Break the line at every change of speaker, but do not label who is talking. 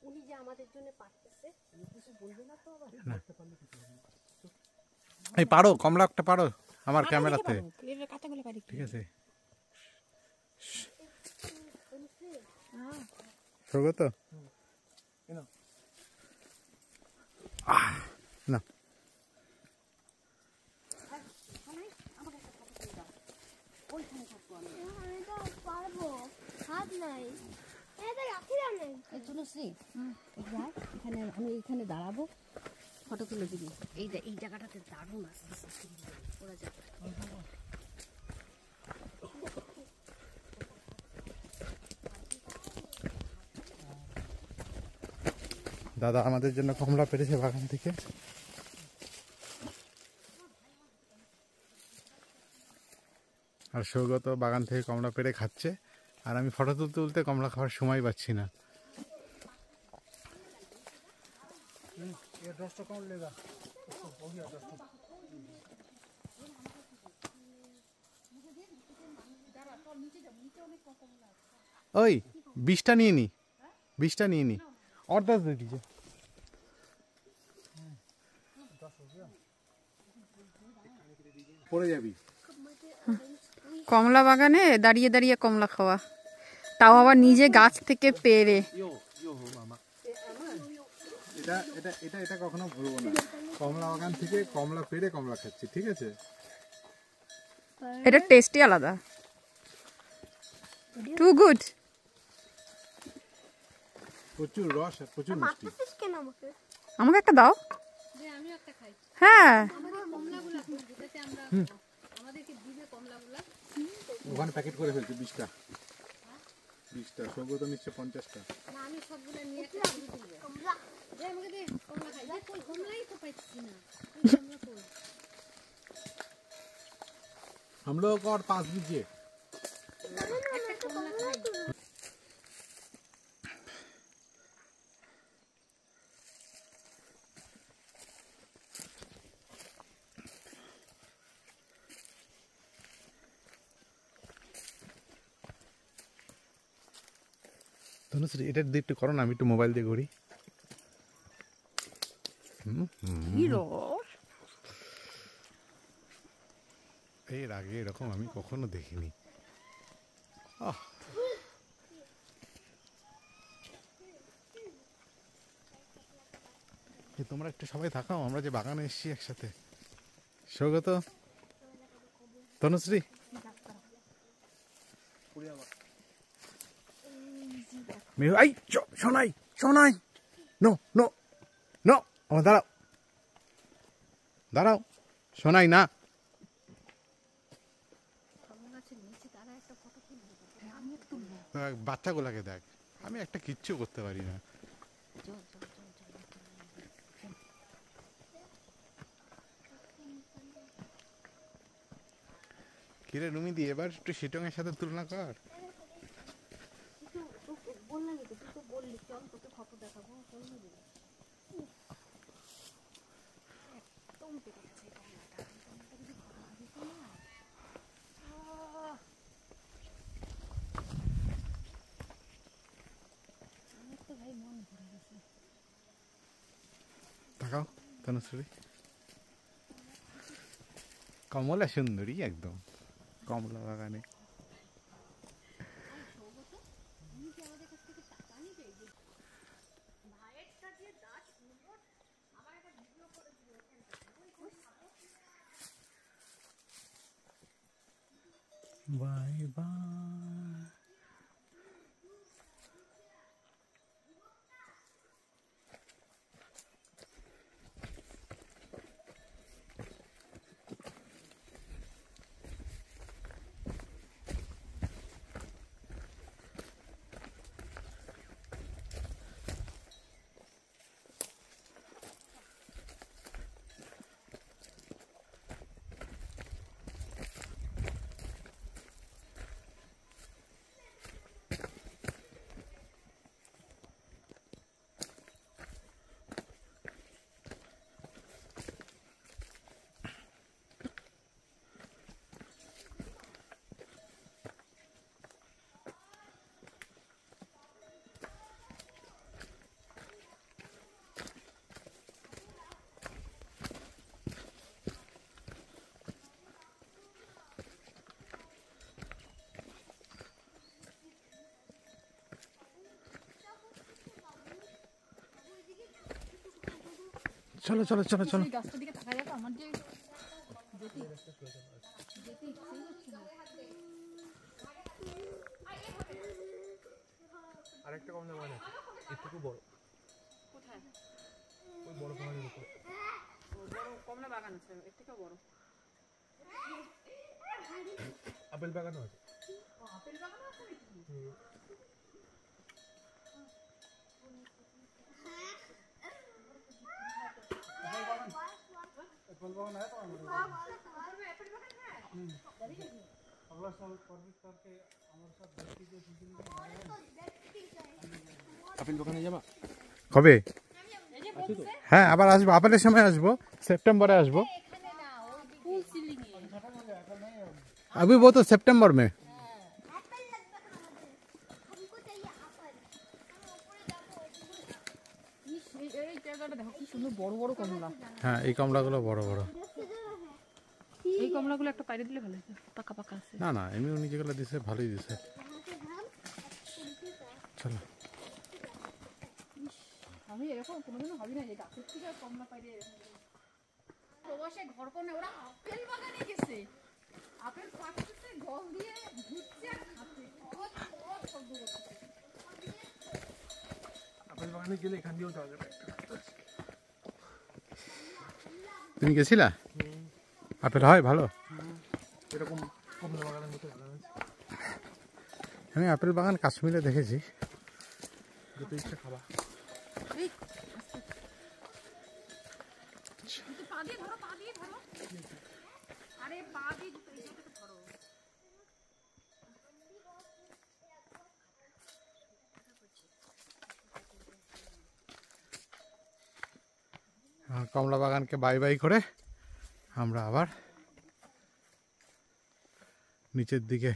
উনি যে আমাদের জন্য পারতেছে কিছু বলবে না তো আবার করতে পারলে কিছু হবে না।
এই পারো কমলা একটা পারো আমার ক্যামেরাতে ঠিক আছে স্বাগত না
এখানে দাঁড়াবো ফটো তুলে দিবি এই জায়গাটাতে দারুণ আসছে ওরা যাবে
দাদা আমাদের জন্য কমলা পেরেছে বাগান থেকে আর সৌগত বাগান থেকে কমলা পেরে খাচ্ছে আর আমি ফটো তুলতে তুলতে কমলা খাওয়ার সময় পাচ্ছি না ওই 20টা নিয়ে নি 20টা নিয়ে নি और 10 दे दीजिए পড়ে যাবি
কমলা বাগানে দাঁড়িয়ে দাঁড়িয়ে কমলা খাওয়া তাও আবার নিজে গাছ থেকে পেড়ে
এটা এটা এটা এটা কখনো ভুলবো না কমলা বাগান থেকে কমলা পেড়ে কমলা খাচ্ছি ঠিক আছে
এটা টেস্টই আলাদা টু গুড
প্রচুর রস আর প্রচুর মিষ্টি
আমাকে একটা দাও হ্যাঁ
ওখানে প্যাকেট করে ফেলছি 20টা সৌগত নিচ্ছে 50টা हम लोग को और 5 दीजिए ধনুশ্রী এটা দিয়ে একটু করো না আমি একটু মোবাইল দিয়ে ঘুরি এর আগে এরকম আমি কখনো দেখিনি তোমরা একটু সবাই থাকাও আমরা যে বাগানে এসেছি একসাথে সৌগত তনুশ্রী এই শোনাই শোনাই নো নো নো আমার দাঁড়াও দাঁড়াও শোনাই না বাচ্চাগুলাকে দেখ আমি একটা কিচ্ছু করতে পারি না কিরে রুমিদি এবার একটু শিটং এর সাথে তুলনা কর তাকাও তনুশ্রী কমলা সুন্দরী একদম কমলা বাগানে বাই বাই চলো চলো চলো চলো।
এই গাছটার দিকে তাকায় দেখো আমার যে
আরেকটা কমলা বাগান আছে একটু বড়।
কোথায়
ওই বড় পাহাড়ের উপর
বড় কমলা বাগান আছে এর থেকেও বড়।
আপেল বাগানও আছে।
আপেল বাগান আছে নাকি?
আপেল বাগানে যাবা?
কবে? হ্যাঁ আবার আসবো, আপেলের সময় আসবো, सेप्टेम्बर আসবো। अभी वो तो सितंबर में।
এই জায়গাটা দেখো কি সুন্দর বড় বড় কমলা।
হ্যাঁ এই কমলাগুলো বড় বড়।
এই কমলাগুলো একটা পাইরে দিলে ভালো হতো, পাকা পাকা আছে।
না না এমনি উনি যেগুলো দিছে ভালোই দিছে। চলো
আমি এরকম কোনোদিনও ভাবি না যে গাছের থেকে কমলা পাইরে এরকম প্রবাসে ঘর কোনে ওরা আপেল বাগানে গেছে, আপেল পাকতেছে গল দিয়ে ঘুরছে আর খাচ্ছে, কত কত শব্দ করছে।
আপেল বাগানে গেলে এখান দিয়েও যাওয়া যাবে।
তুমি গেছিলা? আপেল হয় ভালো?
এরকম কমলা বাগানের মতো বাগান আছে।
আমি আপেল বাগান কাশ্মীরে দেখেছি।
যেতে ইচ্ছা খাবা।
পা দিয়ে ধরো, পা দিয়ে ধরো, আরে পা দিয়ে এই জায়গাটা ধরো।
কমলা বাগানকে বাই বাই করে আমরা আবার নিচের দিকে